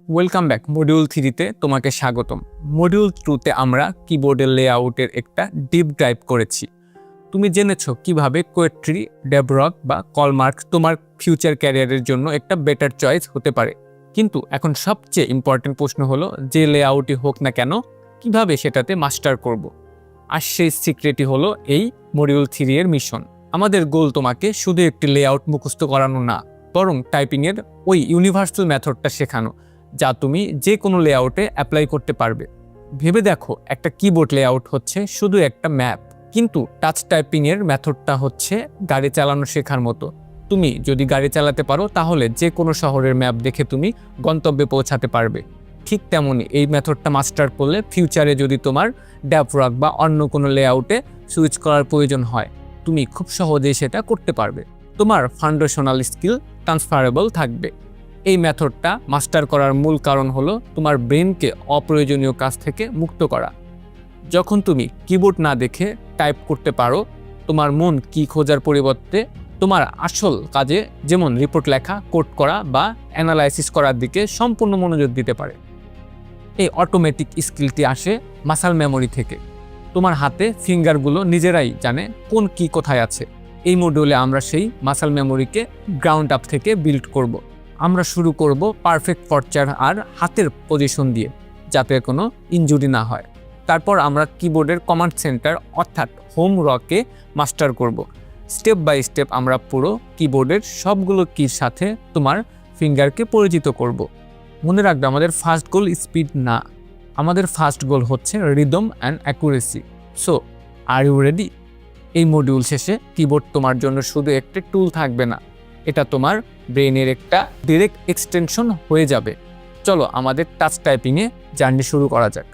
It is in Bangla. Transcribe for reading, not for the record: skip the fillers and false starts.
Welcome back. মডিউল 3-তে তোমাকে স্বাগতম। মডিউল 2-তে আমরা কিবোর্ডের লেআউটের একটা ডিপ ডাইভ করেছি। তুমি জেনেছো কিভাবে কোয়েট্রি, ডেভরক বা কলমার্ক তোমার ফিউচার ক্যারিয়ারের জন্য একটা বেটার চয়েস হতে পারে। কিন্তু এখন সবচেয়ে ইম্পর্টেন্ট প্রশ্ন হলো, যে লেআউটই হোক না কেন, কিভাবে সেটাতে মাস্টার করব। আর সেই সিক্রেটই হলো এই মডিউল 3 এর মিশন। আমাদের গোল তোমাকে শুধু একটি লেআউট মুখস্থ করানো না, বরং টাইপিংয়ের ওই ইউনিভার্সাল মেথডটা শেখানো, যা তুমি যে কোনো লেআউটে অ্যাপ্লাই করতে পারবে। ভেবে দেখো, একটা কিবোর্ড লেআউট হচ্ছে শুধু একটা ম্যাপ, কিন্তু টাচ টাইপিংয়ের মেথডটা হচ্ছে গাড়ি চালানো শেখার মতো। তুমি যদি গাড়ি চালাতে পারো, তাহলে যে কোনো শহরের ম্যাপ দেখে তুমি গন্তব্যে পৌঁছাতে পারবে। ঠিক তেমনই এই মেথডটা মাস্টার করলে ফিউচারে যদি তোমার ডেভরক বা অন্য কোনো লেআউটে সুইচ করার প্রয়োজন হয়, তুমি খুব সহজেই সেটা করতে পারবে। তোমার ফাউন্ডেশনাল স্কিল ট্রান্সফারেবল থাকবে। এই মেথডটা মাস্টার করার মূল কারণ হলো তোমার ব্রেনকে অপ্রয়োজনীয় কাজ থেকে মুক্ত করা। যখন তুমি কিবোর্ড না দেখে টাইপ করতে পারো, তোমার মন কি খোঁজার পরিবর্তে তোমার আসল কাজে, যেমন রিপোর্ট লেখা, কোড করা বা অ্যানালাইসিস করার দিকে সম্পূর্ণ মনোযোগ দিতে পারে। এই অটোমেটিক স্কিলটি আসে মাসল মেমোরি থেকে। তোমার হাতে ফিঙ্গারগুলো নিজেরাই জানে কোন কি কোথায় আছে। এই মডিউলে আমরা সেই মাসল মেমোরিকে গ্রাউন্ড আপ থেকে বিল্ড করব। আমরা শুরু করব পারফেক্ট পশ্চার আর হাতের পজিশন দিয়ে, যাতে কোনো ইনজুরি না হয়। তারপর আমরা কিবোর্ডের কমান্ড সেন্টার অর্থাৎ হোম রকে মাস্টার করব। স্টেপ বাই স্টেপ আমরা পুরো কিবোর্ডের সবগুলো কির সাথে তোমার ফিঙ্গারকে পরিচিত করব। মনে রাখবে, আমাদের ফার্স্ট গোল স্পিড না, আমাদের ফার্স্ট গোল হচ্ছে rhythm and accuracy. So are you ready? এই মডিউল শেষে কিবোর্ড তোমার জন্য শুধু একটা টুল থাকবে না, এটা তোমার ব্রেনের একটা ডিরেক্ট এক্সটেনশন হয়ে যাবে। চলো আমাদের টাচ টাইপিংয়ে জার্নি শুরু করা যাক।